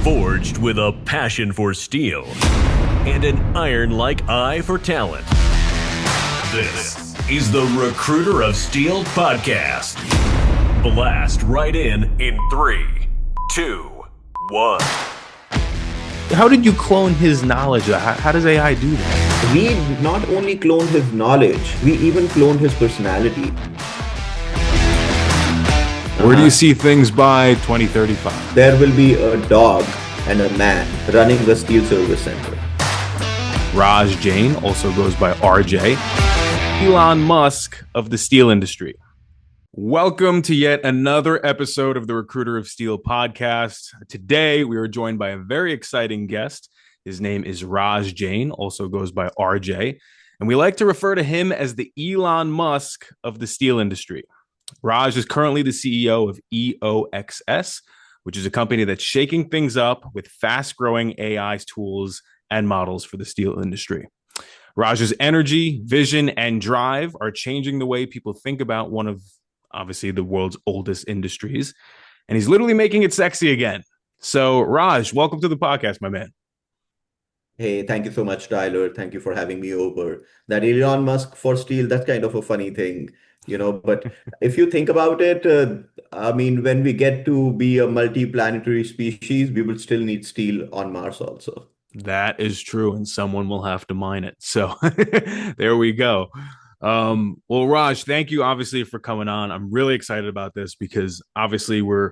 Forged with a passion for steel and an iron-like eye for talent. This is the Recruiter of Steel podcast. Blast right in 3, 2, 1. How did you clone his knowledge? How does AI do that? We not only cloned his knowledge, we even cloned his personality. Where do you see things by 2035? There will be a dog and a man running the steel service center. Raj Jain also goes by RJ. Elon Musk of the steel industry. Welcome to yet another episode of the Recruiter of Steel podcast. Today, we are joined by a very exciting guest. His name is Raj Jain, also goes by RJ. And we like to refer to him as the Elon Musk of the steel industry. Raj is currently the CEO of EOXS, which is a company that's shaking things up with fast-growing AI tools and models for the steel industry. Raj's energy, vision, and drive are changing the way people think about one of, obviously, the world's oldest industries. And he's literally making it sexy again. So, Raj, welcome to the podcast, my man. Hey, thank you so much, Tyler. Thank you for having me over. That Elon Musk for steel, that's kind of a funny thing, but if you think about it, when we get to be a multi-planetary species, we will still need steel on Mars also. That is true, and someone will have to mine it. So there we go. Well, Raj, thank you obviously for coming on. I'm really excited about this because obviously we're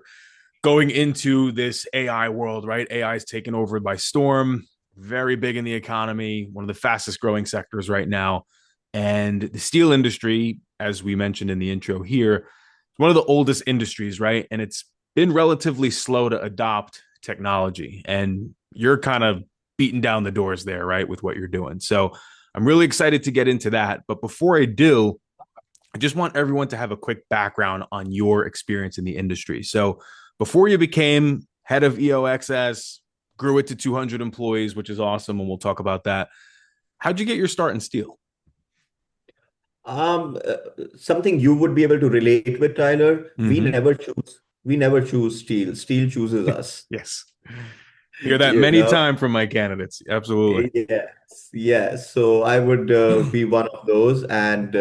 going into this AI world, right? AI is taken over by storm, very big in the economy, one of the fastest growing sectors right now. And the steel industry, as we mentioned in the intro here, is one of the oldest industries, right? And it's been relatively slow to adopt technology. And you're kind of beating down the doors there, right, with what you're doing. So I'm really excited to get into that. But before I do, I just want everyone to have a quick background on your experience in the industry. So before you became head of EOXS, grew it to 200 employees, which is awesome, and we'll talk about that. How'd you get your start in steel? Something you would be able to relate with, Tyler. Mm-hmm. We never choose steel. Steel chooses us. Yes. Hear that many times from my candidates. Absolutely. Yes. So I would be one of those. And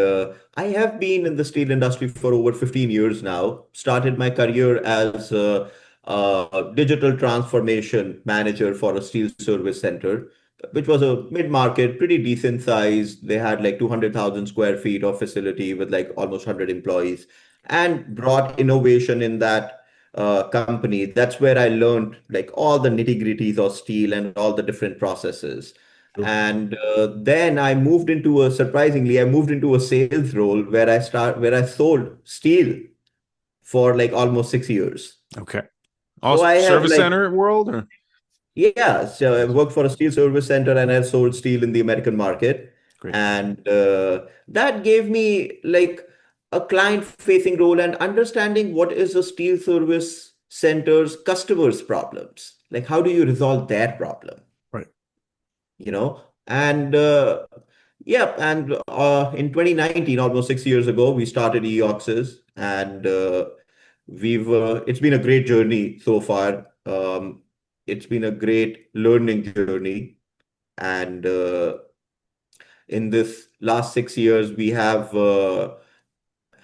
I have been in the steel industry for over 15 years now. Started my career as a digital transformation manager for a steel service center, which was a mid-market, pretty decent size. They had like 200,000 square feet of facility with like almost 100 employees, and brought innovation in that company. That's where I learned like all the nitty-gritties of steel and all the different processes. Sure. And then I moved into a sales role where I sold steel for like almost 6 years. Okay. So Also, I have service center world? Or? Yeah, so I worked for a steel service center and I sold steel in the American market. Great. And that gave me like a client-facing role and understanding what is a steel service center's customers' problems. Like, how do you resolve their problem? Right. And in 2019, almost 6 years ago, we started EOXS, and it's been a great journey so far. It's been a great learning journey. And in this last 6 years, we have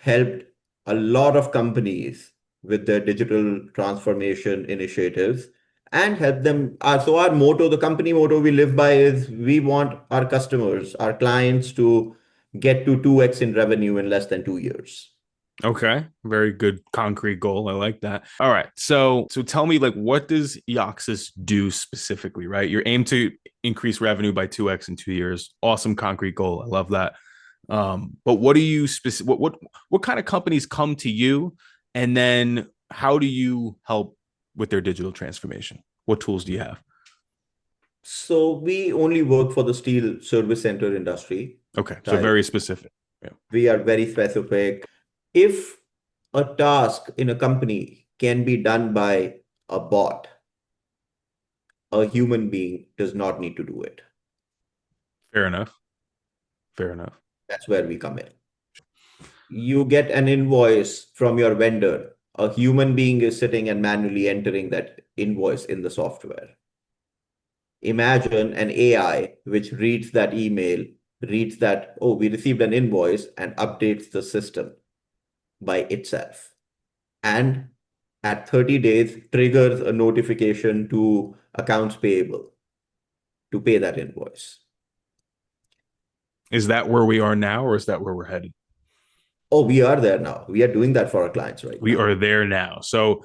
helped a lot of companies with their digital transformation initiatives and help them. So our motto, the company motto we live by is we want our customers, our clients to get to 2x in revenue in less than 2 years. Okay. Very good concrete goal. I like that. All right. So tell me, like, what does EOXS do specifically, right? You're aimed to increase revenue by 2x in 2 years. Awesome concrete goal. I love that. But what do you what kind of companies come to you, and then how do you help with their digital transformation? What tools do you have? So we only work for the steel service center industry. Okay. So very specific. Yeah. We are very specific. If a task in a company can be done by a bot, a human being does not need to do it. Fair enough. That's where we come in. You get an invoice from your vendor. A human being is sitting and manually entering that invoice in the software. Imagine an AI which reads that email, reads that, oh, we received an invoice, and updates the system by itself. And at 30 days, triggers a notification to accounts payable to pay that invoice. Is that where we are now, or is that where we're headed? Oh, we are there now. We are doing that for our clients right We now. are there now. So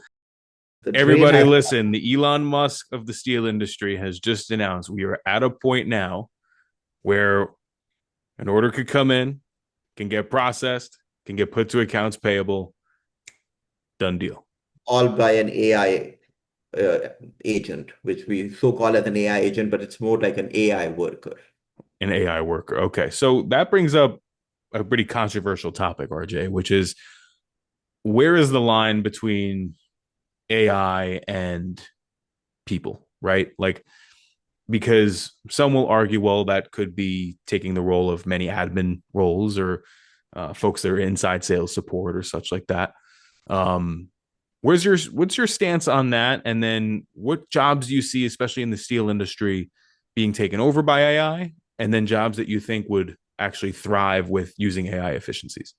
The train everybody has listen, the Elon Musk of the steel industry has just announced we are at a point now where an order could come in, can get processed, can get put to accounts payable. Done deal. all by an AI agent, which we so call as an AI agent, but it's more like an AI worker. An AI worker. Okay. So that brings up a pretty controversial topic, RJ, which is where is the line between AI and people, right? Like, because some will argue, well, that could be taking the role of many admin roles or folks that are inside sales support or such like that. What's your stance on that? And then what jobs do you see, especially in the steel industry, being taken over by AI? And then jobs that you think would actually thrive with using AI efficiencies?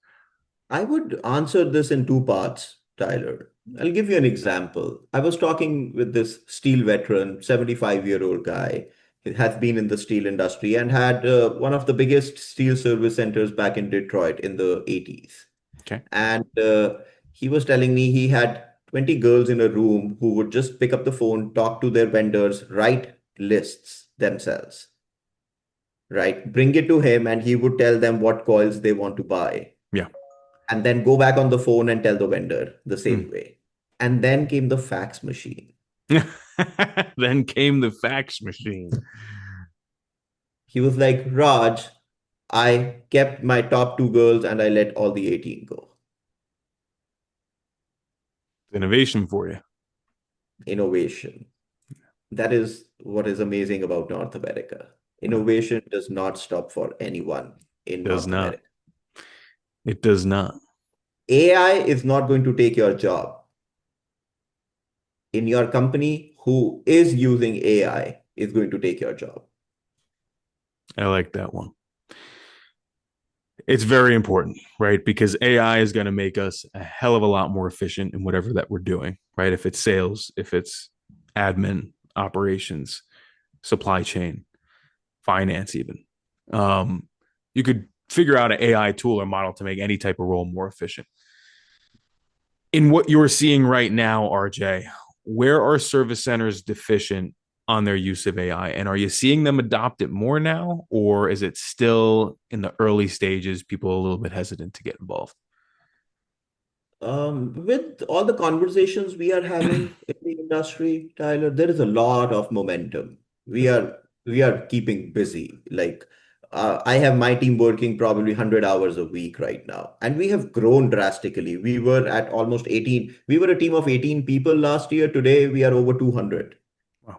I would answer this in two parts, Tyler. I'll give you an example. I was talking with this steel veteran, 75-year-old guy. He has been in the steel industry and had one of the biggest steel service centers back in Detroit in the 80s. Okay. And he was telling me he had 20 girls in a room who would just pick up the phone, talk to their vendors, write lists themselves, right? Bring it to him, and he would tell them what coils they want to buy, Yeah. and then go back on the phone and tell the vendor the Mm. same way. And then came the fax machine. Then came the fax machine. He was like, Raj, I kept my top two girls and I let all the 18 go. Innovation for you. Innovation. That is what is amazing about North America. Innovation does not stop for anyone in Does North not. America. It does not. AI is not going to take your job. In your company, who is using AI is going to take your job. I like that one. It's very important, right? Because AI is going to make us a hell of a lot more efficient in whatever that we're doing, right? If it's sales, if it's admin, operations, supply chain, finance, even. You could figure out an AI tool or model to make any type of role more efficient. In what you're seeing right now, RJ, where are service centers deficient on their use of AI? And are you seeing them adopt it more now, or is it still in the early stages, people are a little bit hesitant to get involved? With all the conversations we are having in the industry, Tyler, there is a lot of momentum. We are keeping busy. Like I have my team working probably 100 hours a week right now, and we have grown drastically. We were at almost 18. We were a team of 18 people last year. Today we are over 200, Wow.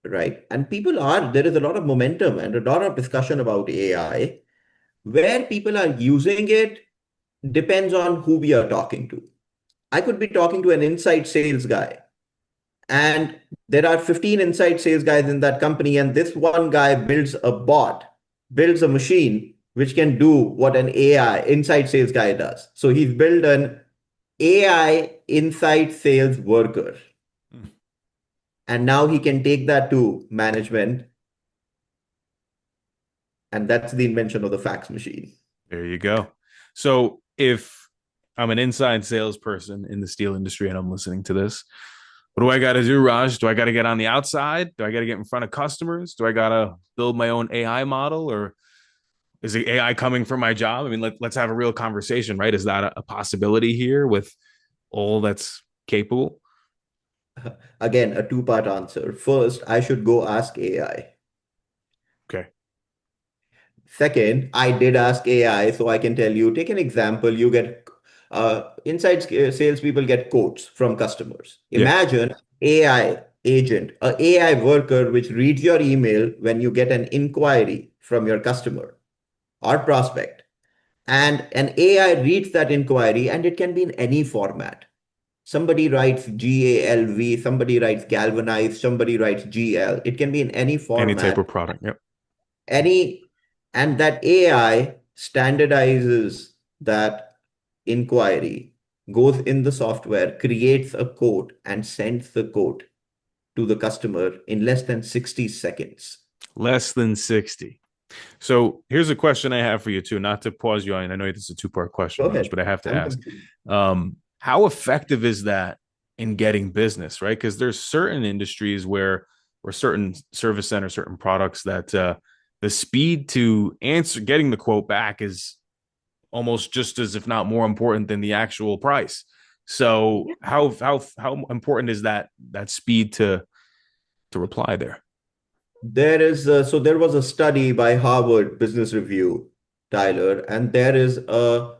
right? And there is a lot of momentum and a lot of discussion about AI. Where people are using it depends on who we are talking to. I could be talking to an inside sales guy, and there are 15 inside sales guys in that company, and this one guy builds a bot, builds a machine which can do what an AI inside sales guy does. So he's built an AI inside sales worker. Mm. And now he can take that to management. And that's the invention of the fax machine. There you go. So if I'm an inside salesperson in the steel industry and I'm listening to this, what do I got to do, Raj? Do I got to get on the outside? Do I got to get in front of customers? Do I got to build my own AI model, or is the AI coming for my job? I mean, let's have a real conversation, right? Is that a possibility here with all that's capable? Again, a two-part answer. First, I should go ask AI. Okay. Second, I did ask AI, so I can tell you, take an example, you get inside salespeople get quotes from customers. Yeah. Imagine AI agent, a AI worker which reads your email when you get an inquiry from your customer or prospect. And an AI reads that inquiry, and it can be in any format. Somebody writes GALV, somebody writes galvanized, somebody writes GL. It can be in any Any type of format, product. Yep. any, and that AI standardizes that inquiry, goes in the software, creates a quote, and sends the quote to the customer in less than 60 seconds. Less than 60. So here's a question I have for you too, not to pause you on. I know this is a two-part question, Go Raj, ahead. but I have to I'm ask, confused. how effective is that in getting business, right? Because there's certain industries where, or certain service centers, certain products that the speed to answer, getting the quote back is almost just as, if not more important than the actual price. So how important is that speed to reply there? There was a study by Harvard Business Review, Tyler, and there is a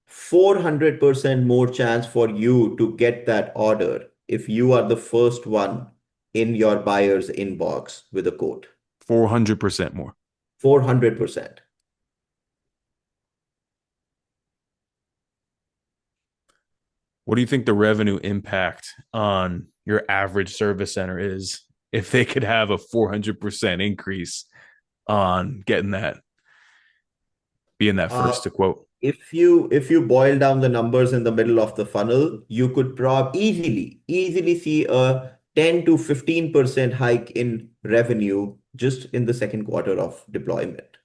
400% more chance for you to get that order if you are the first one in your buyer's inbox with a quote. 400% more. 400%. What do you think the revenue impact on your average service center is if they could have a 400% increase on getting that, being that Uh, first to quote? if you boil down the numbers in the middle of the funnel, you could easily see a 10 to 15% hike in revenue just in the second quarter of deployment.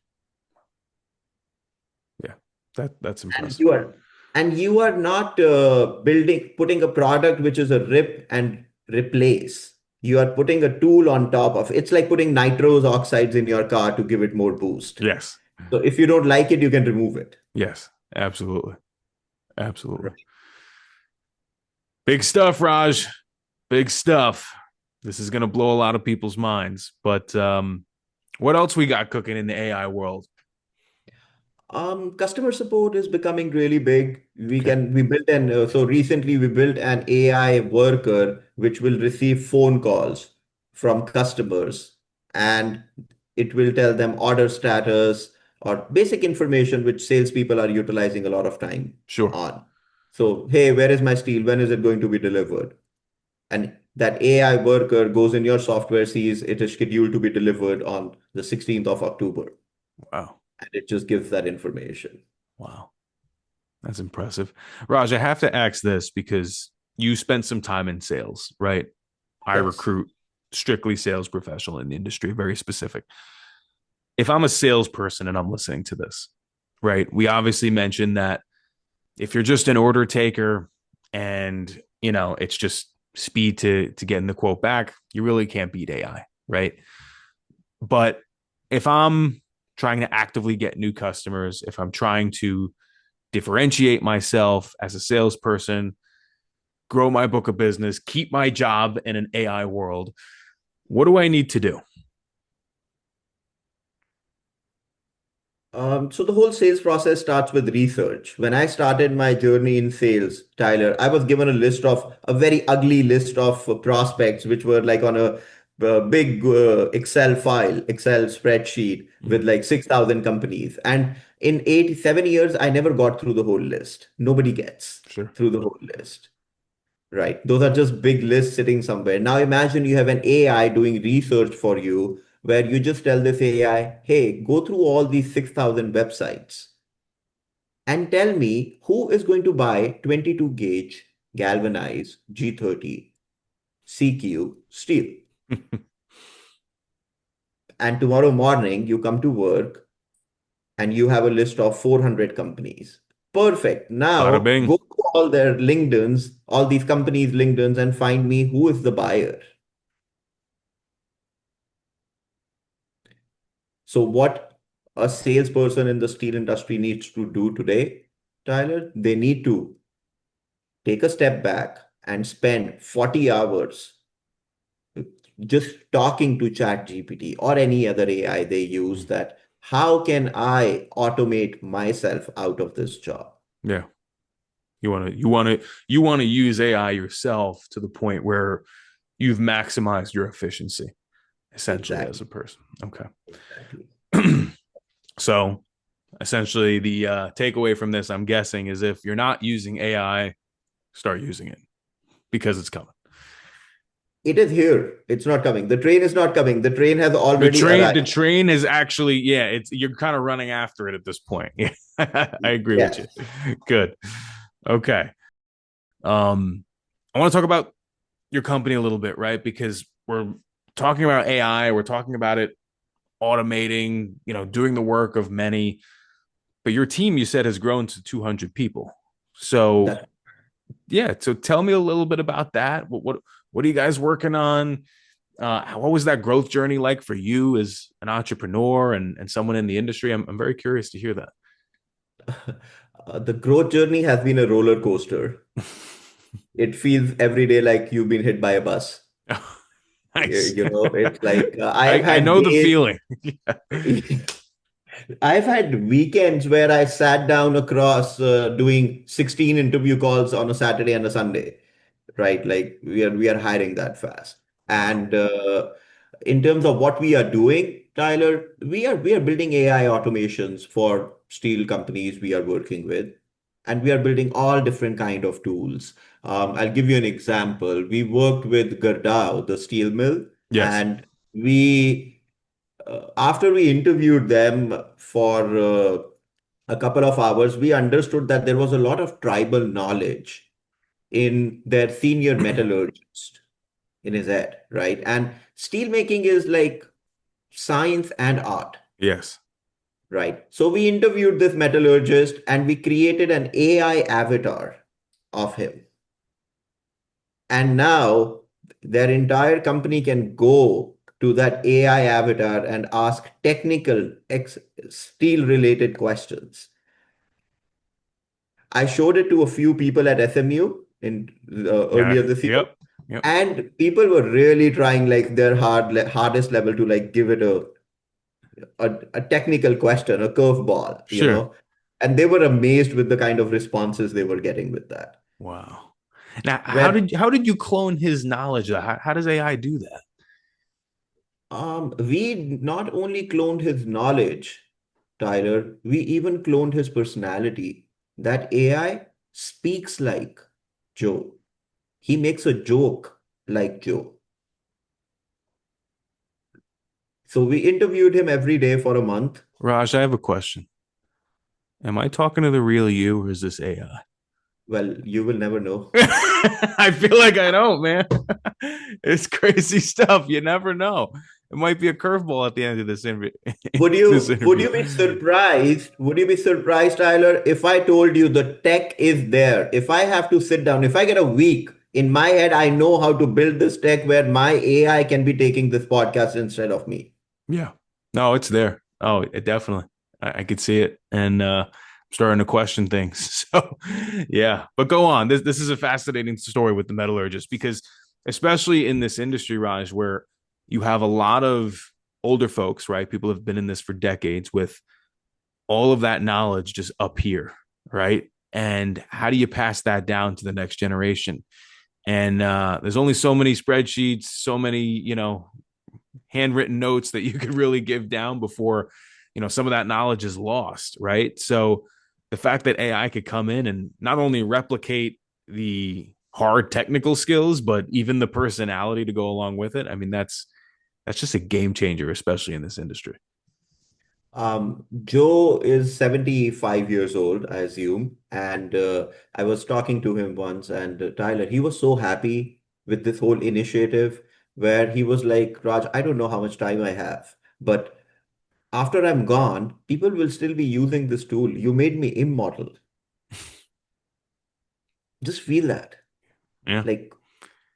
Yeah, that's And impressive. you are and you are not putting a product which is a rip and replace. You are putting a tool on top of it's like putting nitrous oxides in your car to give it more boost. Yes. So if you don't like it, you can remove it. Yes, absolutely. Absolutely. Right. Big stuff, Raj. Big stuff. This is going to blow a lot of people's minds. But what else we got cooking in the AI world? Customer support is becoming really big. Okay. So recently we built an AI worker which will receive phone calls from customers, and it will tell them order status or basic information which salespeople are utilizing a lot of time Sure. on. So, hey, where is my steel? When is it going to be delivered? And that AI worker goes in your software, sees it is scheduled to be delivered on the 16th of October, Wow. and it just gives that information. Wow. That's impressive. Raj, I have to ask this because you spent some time in sales, right? I Yes. recruit strictly sales professional in the industry, very specific. If I'm a salesperson and I'm listening to this, right? We obviously mentioned that if you're just an order taker and, it's just speed to getting the quote back, you really can't beat AI, right? But if I'm trying to actively get new customers, if I'm trying to differentiate myself as a salesperson, grow my book of business, keep my job in an AI world, what do I need to do? So the whole sales process starts with research. When I started my journey in sales, Tyler, I was given a very ugly list of prospects, which were like on a big Excel file, Excel spreadsheet with like 6,000 companies. And in 7 years, I never got through the whole list. Nobody gets Sure. through the whole list. Right. Those are just big lists sitting somewhere. Now imagine you have an AI doing research for you where you just tell this AI, hey, go through all these 6,000 websites and tell me who is going to buy 22 gauge galvanized G30 CQ steel. And tomorrow morning you come to work and you have a list of 400 companies. Perfect. Bada Now bing. go to all their LinkedIn's, all these companies' LinkedIn's, and find me who is the buyer. So what a salesperson in the steel industry needs to do today, Tyler, they need to take a step back and spend 40 hours just talking to ChatGPT or any other AI they use that how can I automate myself out of this job? Yeah. You want to use AI yourself to the point where you've maximized your efficiency essentially as a Exactly. person. Okay. Exactly. So essentially the takeaway from this, I'm guessing, is if you're not using AI, start using it. because it's coming. It is here. It's not coming. The train is not coming. The train has already The arrived. train is actually, you're kind of running after it at this point. Yeah, I agree with Yes. you. Good. Okay. I want to talk about your company a little bit, right? Because we're talking about AI, we're talking about it automating, doing the work of many, but your team, you said, has grown to 200 people. So That yeah, so tell me a little bit about that. What are you guys working on? What was that growth journey like for you as an entrepreneur and someone in the industry? I'm very curious to hear that. the growth journey has been a roller coaster. It feels every day like you've been hit by a bus. Nice. It's like I've I had know the days. feeling. I've had weekends where I sat down across doing 16 interview calls on a Saturday and a Sunday, right? Like we are hiring that fast. Wow. And in terms of what we are doing, Tyler, we are building AI automations for steel companies we are working with, and we are building all different kind of tools. I'll give you an example. We worked with Gerdau, the steel mill, Yes. and we after we interviewed them for a couple of hours, we understood that there was a lot of tribal knowledge in their senior metallurgist in his head, right? And steelmaking is like science and art, Yes. right? So we interviewed this metallurgist and we created an AI avatar of him. And now their entire company can go to that AI avatar and ask technical steel related questions. I showed it to a few people at SMU in Yeah. earlier this year, Yep. Yep. and people were really trying like their hardest level to like give it a technical question, a curveball, Sure. and they were amazed with the kind of responses they were getting with that. Wow. Now, Where how did you clone his knowledge? How does AI do that? we not only cloned his knowledge, Tyler, we even cloned his personality. That AI speaks like Joe. He makes a joke like Joe. So we interviewed him every day for a month. Raj, I have a question. Am I talking to the real you or is this AI? Well, you will never know. I feel like I don't, man. It's crazy stuff. You never know. It might be a curveball at the end of this Would this you would interview. you be surprised? Would you be surprised, Tyler, if I told you the tech is there? If I have to sit down, if I get a week in my head, I know how to build this tech where my AI can be taking this podcast instead of me. Yeah. No, it's there. Oh, it definitely. I could see it. And I'm starting to question things. So yeah. But go on. This is a fascinating story with the metallurgist because especially in this industry, Raj, where you have a lot of older folks, right? People have been in this for decades with all of that knowledge just up here, right? And how do you pass that down to the next generation? And there's only so many spreadsheets, so many, handwritten notes that you could really give down before, some of that knowledge is lost, right? So the fact that AI could come in and not only replicate the hard technical skills, but even the personality to go along with it. I mean, that's just a game changer, especially in this industry. Joe is 75 years old, I assume, and I was talking to him once, and Tyler, he was so happy with this whole initiative where he was like, Raj, I don't know how much time I have, but after I'm gone, people will still be using this tool. You made me immortal. Just feel that. Yeah. Like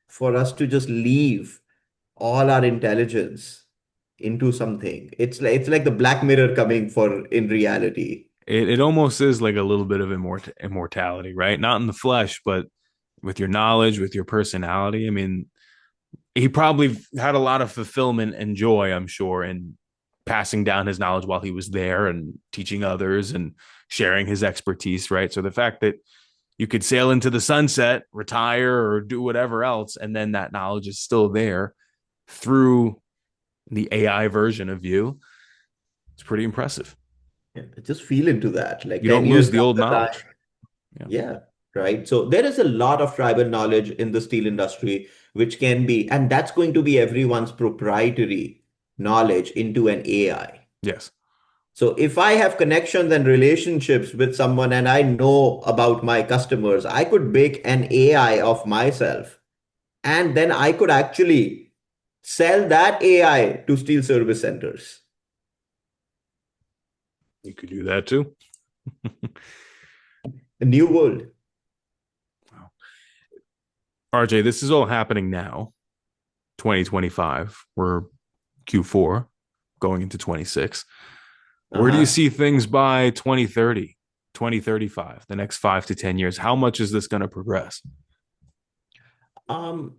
for us to just leave all our intelligence into something. It's like the Black Mirror coming for in reality. It almost is like a little bit of immortality, right? Not in the flesh, but with your knowledge, with your personality. I mean, he probably had a lot of fulfillment and joy, I'm sure, in passing down his knowledge while he was there and teaching others and sharing his expertise, right? So the fact that you could sail into the sunset, retire, or do whatever else, and then that knowledge is still there through the AI version of you, it's pretty impressive. Yeah, just feel into that. Like You 10 don't years lose the down old the line. knowledge. Yeah. Yeah. right? So there is a lot of tribal knowledge in the steel industry, which can be, and that's going to be everyone's proprietary knowledge into an AI. Yes. So if I have connections and relationships with someone and I know about my customers, I could make an AI of myself and then I could actually sell that AI to steel service centers. You could do that too. A new world. Wow. RJ, this is all happening now, 2025. We're Q4 going into 26. Where do you Uh-huh. see things by 2030, 2035, the next 5 to 10 years? How much is this going to progress? Um,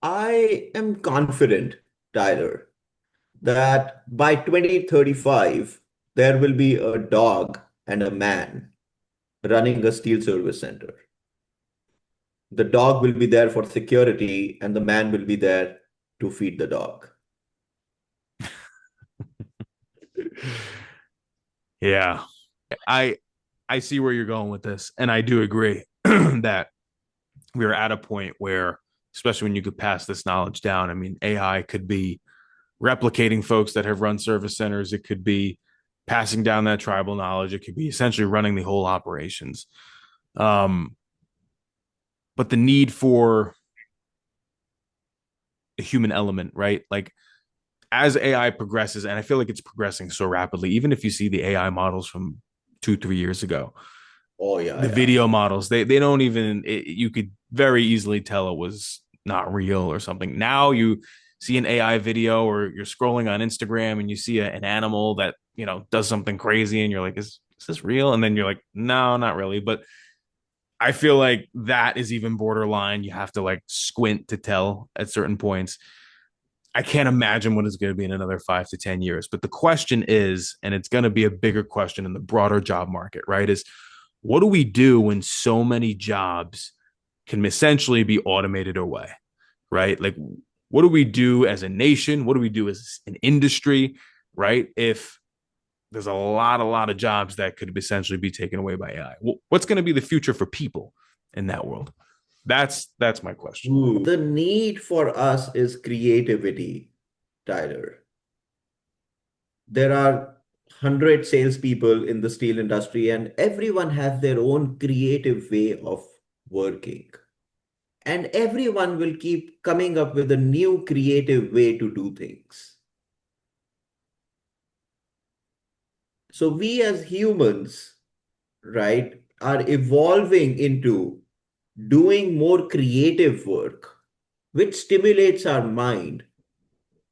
I am confident, Tyler, that by 2035, there will be a dog and a man running a steel service center. The dog will be there for security, and the man will be there to feed the dog. Yeah. I I see where you're going with this, and I do agree that we're at a point where, especially when you could pass this knowledge down, I mean, AI could be replicating folks that have run service centers. It could be passing down that tribal knowledge. It could be essentially running the whole operations. Um, but the need for a human element, right? Like as AI progresses, and I feel like it's progressing so rapidly, even if you see the AI models from 2, 3 years ago, Oh, yeah, the yeah. video models, they don't even, you could very easily tell it was not real or something. Now you see an AI video or you're scrolling on Instagram and you see an animal that, does something crazy and you're like, is this real? And then you're like, no, not really. But I feel like that is even borderline. You have to like squint to tell at certain points. I can't imagine what it's going to be in another 5 to 10 years. But the question is, and it's going to be a bigger question in the broader job market, right? Is what do we do when so many jobs can essentially be automated away, right? Like, what do we do as a nation? What do we do as an industry, right? If there's a lot of jobs that could essentially be taken away by AI. What's going to be the future for people in that world? That's my question. Ooh. The need for us is creativity, Tyler. There are 100 salespeople in the steel industry, and everyone has their own creative way of working. And everyone will keep coming up with a new creative way to do things. So we as humans, right, are evolving into doing more creative work, which stimulates our mind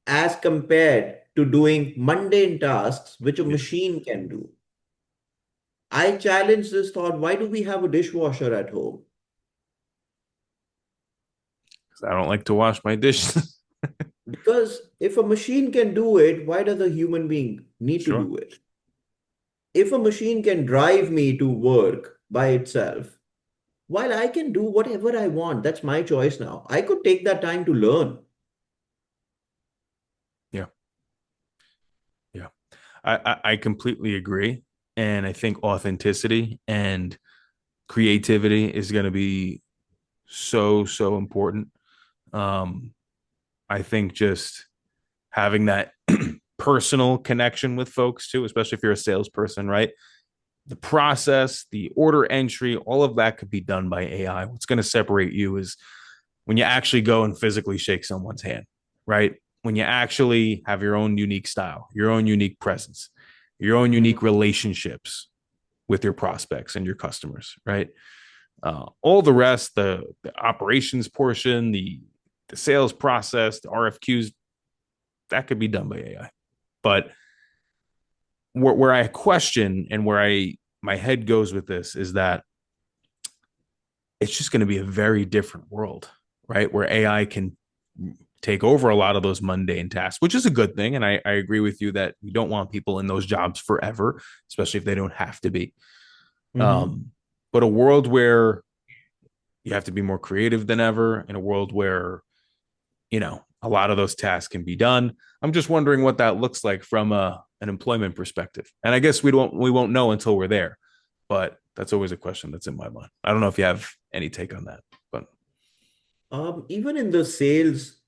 as compared to doing mundane tasks which a Yeah. machine can do. I challenge this thought, why do we have a dishwasher at home? I don't like to wash my dishes. Because if a machine can do it, why does a human being need to Sure. do it? If a machine can drive me to work by itself, while I can do whatever I want, that's my choice now. I could take that time to learn. Yeah. Yeah. I completely agree. And I think authenticity and creativity is going to be so important. Um, I think just having that personal connection with folks too, especially if you're a salesperson, right? The process, the order entry, all of that could be done by AI. What's going to separate you is when you actually go and physically shake someone's hand, right? When you actually have your own unique style, your own unique presence, your own Mhm. unique relationships with your prospects and your customers, right? All the rest, the operations portion, the sales process, the RFQs, that could be done by AI. But where I question and where my head goes with this is that it's just going to be a very different world, right? Where AI can take over a lot of those mundane tasks, which is a good thing. And I agree with you that we don't want people in those jobs forever, especially if they don't have to be. Mhm. Um, but a world where you have to be more creative than ever, in a world where, a lot of those tasks can be done. I'm just wondering what that looks like from an employment perspective. And I guess we won't know until we're there. But That's always a question that's in my mind. I don't know if you have any take on that, but Even in the sales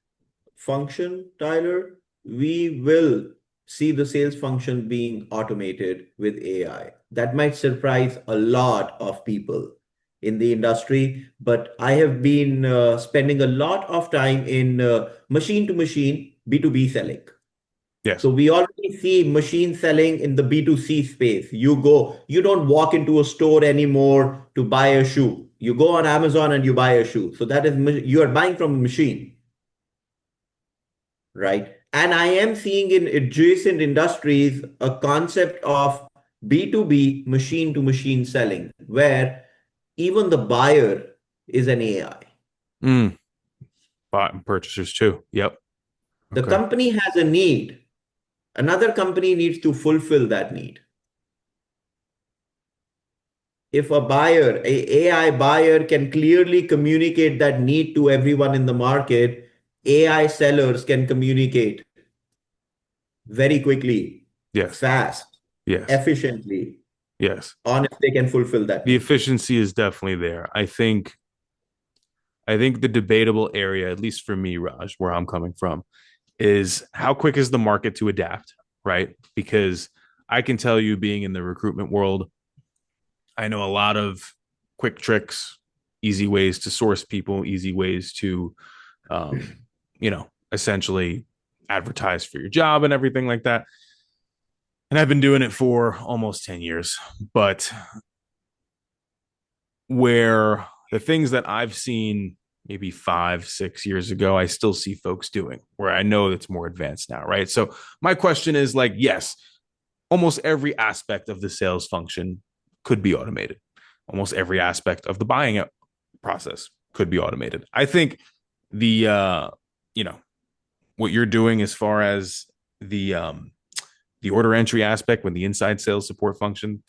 function, Tyler, we will see the sales function being automated with AI. That might surprise a lot of people in the industry, but I have been spending a lot of time in machine to machine B2B selling. yes, So we already see machine selling in the B2C space. You don't walk into a store anymore to buy a shoe. You go on Amazon and you buy a shoe. So you are buying from a machine, right? And I am seeing in adjacent industries a concept of B2B machine to machine selling, where even the buyer is an AI. bought and purchasers too. Yep. The Okay. company has a need. Another company needs to fulfill that need. If a AI buyer can clearly communicate that need to everyone in the market, AI sellers can communicate very quickly, Yes. fast, Yes. efficiently, Yes. on if they can fulfill that The need. efficiency is definitely there. I think the debatable area, at least for me, Raj, where I'm coming from, is how quick is the market to adapt, right? Because I can tell you, being in the recruitment world, I know a lot of quick tricks, easy ways to source people, easy ways to, essentially advertise for your job and everything like that. And I've been doing it for almost 10 years. But where the things that I've seen maybe 5, 6 years ago, I still see folks doing, where I know it's more advanced now, right? So my question is, like, yes, almost every aspect of the sales function could be automated. Almost every aspect of the buying process could be automated. I think the what you're doing as far as the order entry aspect with the inside sales support function,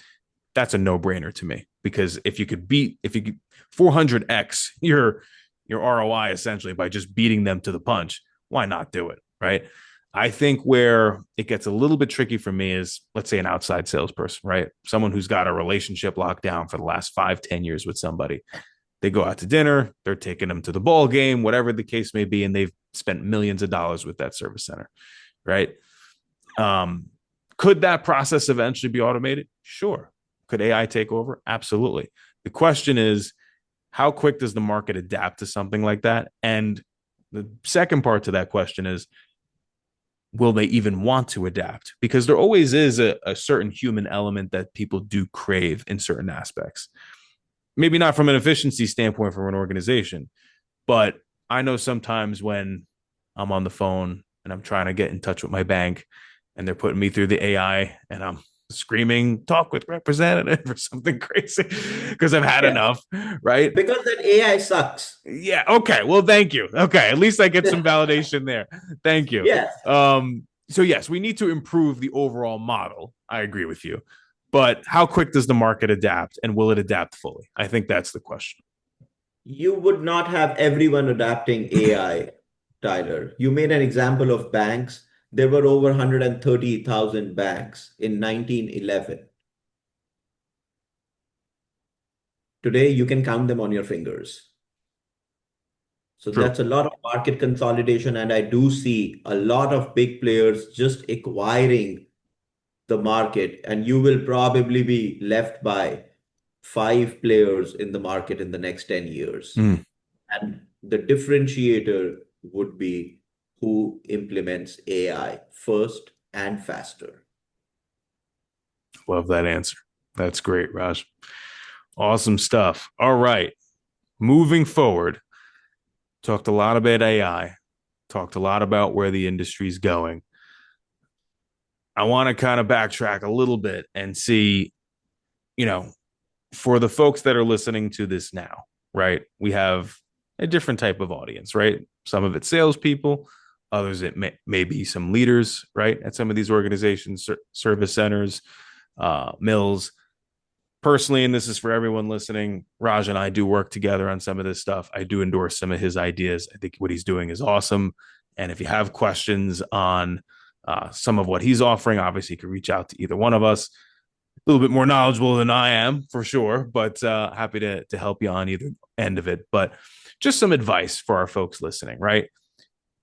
that's a no-brainer to me, because if you could 400x your ROI essentially by just beating them to the punch, why not do it, right? I think where it gets a little bit tricky for me is, let's say, an outside salesperson, right? Someone who's got a relationship locked down for the last 5, 10 years with somebody. They go out to dinner, they're taking them to the ball game, whatever the case may be, and they've spent millions of dollars with that service center, right? Could that process eventually be automated? Sure. Could AI take over? Absolutely. The question is, how quick does the market adapt to something like that? And the second part to that question is, will they even want to adapt? Because there always is a certain human element that people do crave in certain aspects. Maybe not from an efficiency standpoint from an organization, but I know sometimes when I'm on the phone and I'm trying to get in touch with my bank and they're putting me through the AI and I'm screaming, talk with representative or something crazy because I've had enough, right? Because that AI sucks. Yeah. Okay. Well, thank you. Okay. At least I get some validation there. Thank you. Yes. So yes, we need to improve the overall model. I agree with you. But how quick does the market adapt, and will it adapt fully? I think that's the question. You would not have everyone adapting AI, Tyler. You made an example of banks. There were over 130,000 banks in 1911. Today, you can count them on your fingers. So True. that's a lot of market consolidation. And I do see a lot of big players just acquiring the market. And you will probably be left by 5 players in the market in the next 10 years. Mm, And the differentiator would be who implements AI first and faster. love that answer. That's great, Raj. Awesome stuff. All right. Moving forward, talked a lot about AI, talked a lot about where the industry's going. I want to kind of backtrack a little bit and see, for the folks that are listening to this now, right? We have a different type of audience, right? Some of it's salespeople, others it may be some leaders, right? At some of these organizations, service centers, mills. Personally, and this is for everyone listening, Raj and I do work together on some of this stuff. I do endorse some of his ideas. I think what he's doing is awesome. And if you have questions on some of what he's offering, obviously you can reach out to either one of us. little bit more knowledgeable than I am for sure, but happy to help you on either end of it. But just some advice for our folks listening, right?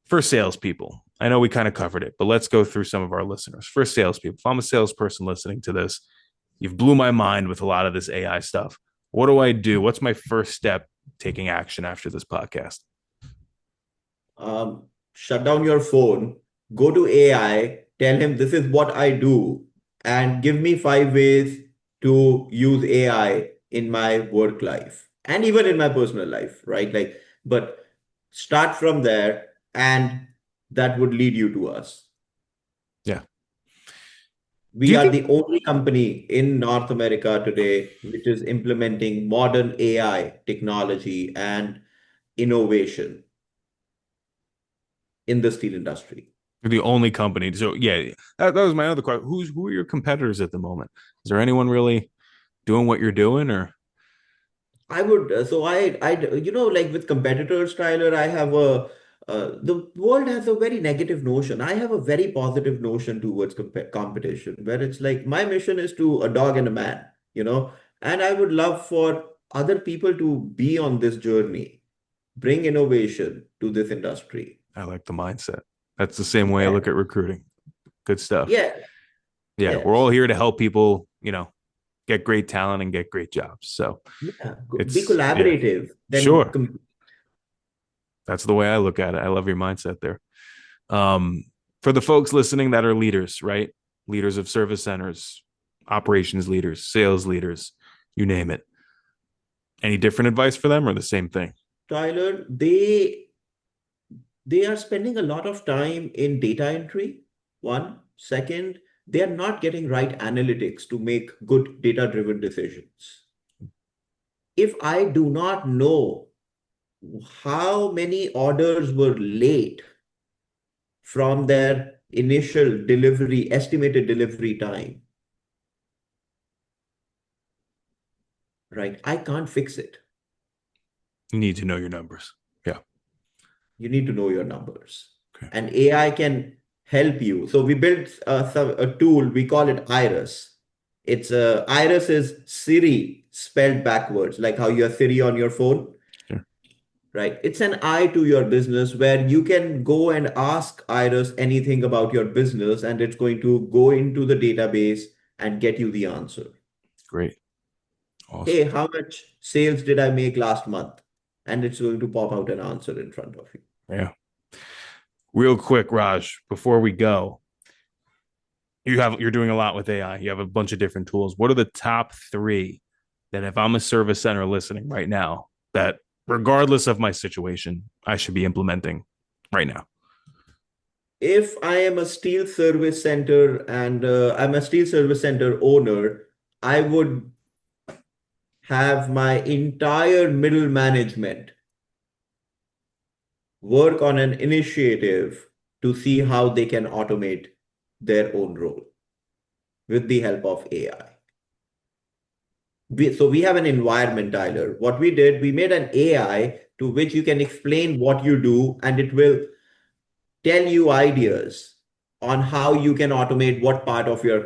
For salespeople, I know we kind of covered it, but let's go through some of our listeners. For salespeople, if I'm a salesperson listening to this, you've blew my mind with a lot of this AI stuff. What do I do? What's my first step taking action after this podcast? Shut down your phone, go to AI, tell him this is what I do, and give me 5 ways to use AI in my work life and even in my personal life, right? Like, but start from there, and that would lead you to us. Yeah. Do We you are think the only company in North America today which is implementing modern AI technology and innovation in the steel industry. you're the only company? So yeah, that was my other question. Who are your competitors at the moment? Is there anyone really doing what you're doing, or I would, like with competitors, Tyler, the world has a very negative notion. I have a very positive notion towards competition, where it's like my mission is to a dog and a man, and I would love for other people to be on this journey, bring innovation to this industry. I like the mindset. That's the same way I Yeah. look at recruiting. Good stuff. Yeah. Yeah, we're all Yes. here to help people, get great talent and get great jobs. So Yeah. Be it's yeah, collaborative. Then sure. That's the way I look at it. I love your mindset there. For the folks listening that are leaders, right? Leaders of service centers, operations leaders, sales leaders, you name it. Any different advice for them or the same thing? Tyler, they are spending a lot of time in data entry. One. Second, they are not getting right analytics to make good data-driven decisions. If I do not know how many orders were late from their initial delivery, estimated delivery time, right, I can't fix it. You need to know your numbers. Yeah. You need to know your numbers. Okay. And AI can help you. So we built a tool, we call it Iris. Iris is Siri spelled backwards, like how you have Siri on your phone, Sure. right? It's an eye to your business where you can go and ask Iris anything about your business, and it's going to go into the database and get you the answer. Great. Awesome. Hey, how much sales did I make last month? And it's going to pop out an answer in front of you. Yeah. Real quick, Raj, before we go, you're doing a lot with AI. You have a bunch of different tools. What are the top 3 that if I'm a service center listening right now, that regardless of my situation, I should be implementing right now? If I am a steel service center and I'm a steel service center owner, I would have my entire middle management work on an initiative to see how they can automate their own role with the help of AI. So we have an environment, Tyler. What we did, we made an AI to which you can explain what you do, and it will tell you ideas on how you can automate, what part of your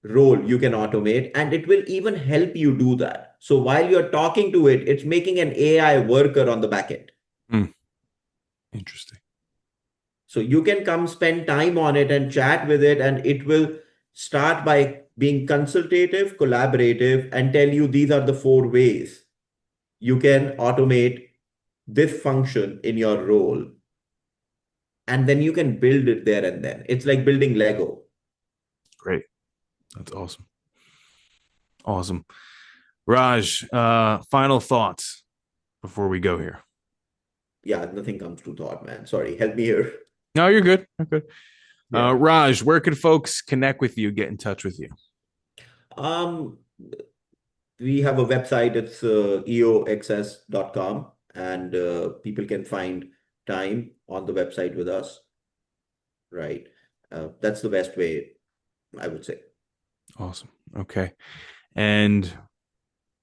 role you can automate, and it will even help you do that. So while you're talking to it, it's making an AI worker on the back end. Interesting. So you can come spend time on it and chat with it, and it will start by being consultative, collaborative, and tell you these are the 4 ways you can automate this function in your role. And then you can build it there and then. It's like building Lego. Great. That's awesome. Awesome. Raj, final thoughts before we go here. Yeah, nothing comes to thought, man. Sorry, help me here. No, you're good. Okay. Yeah. Raj, where can folks connect with you, get in touch with you? Um, we have a website, it's EOXS.com, and people can find time on the website with us, right? That's the best way, I would say. Awesome. Okay. And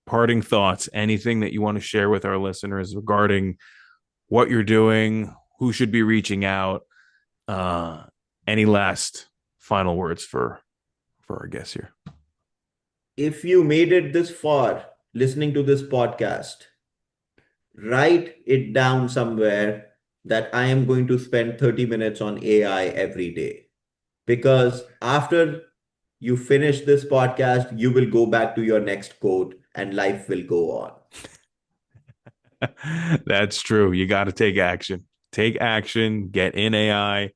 parting thoughts, anything that you want to share with our listeners regarding what you're doing, who should be reaching out, any last final words for our guests here? if you made it this far listening to this podcast, write it down somewhere that I am going to spend 30 minutes on AI every day. Because after you finish this podcast, you will go back to your next quote and life will go on. That's true. You got to take action. Take action, get in AI.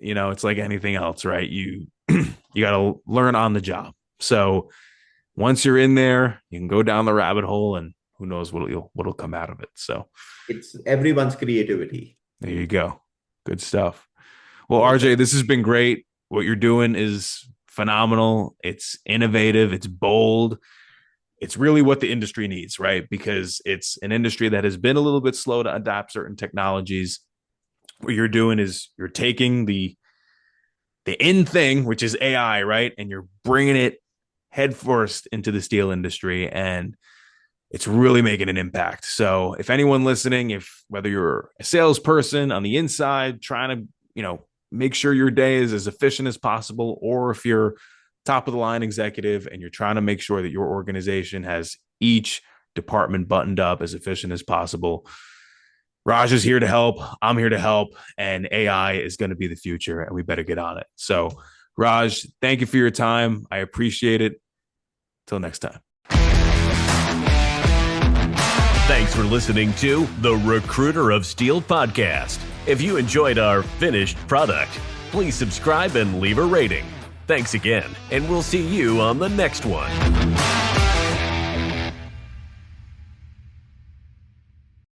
It's like anything else, right? You you got to learn on the job. So once you're in there, you can go down the rabbit hole and who knows what'll come out of it. So it's everyone's creativity. There you go. Good stuff. Well, RJ, this has been great. What you're doing is phenomenal. It's innovative. It's bold. It's really what the industry needs, right? Because it's an industry that has been a little bit slow to adapt certain technologies. What you're doing is you're taking the in thing, which is AI, right? And you're bringing it headfirst into the steel industry, and it's really making an impact. So if anyone listening, whether you're a salesperson on the inside trying to, make sure your day is as efficient as possible, or if you're top of the line executive and you're trying to make sure that your organization has each department buttoned up as efficient as possible, Raj is here to help. I'm here to help. And AI is going to be the future, and we better get on it. So Raj, thank you for your time. I appreciate it. Till next time. Thanks for listening to the Recruiter of Steel podcast. If you enjoyed our finished product, please subscribe and leave a rating. Thanks again, and we'll see you on the next one.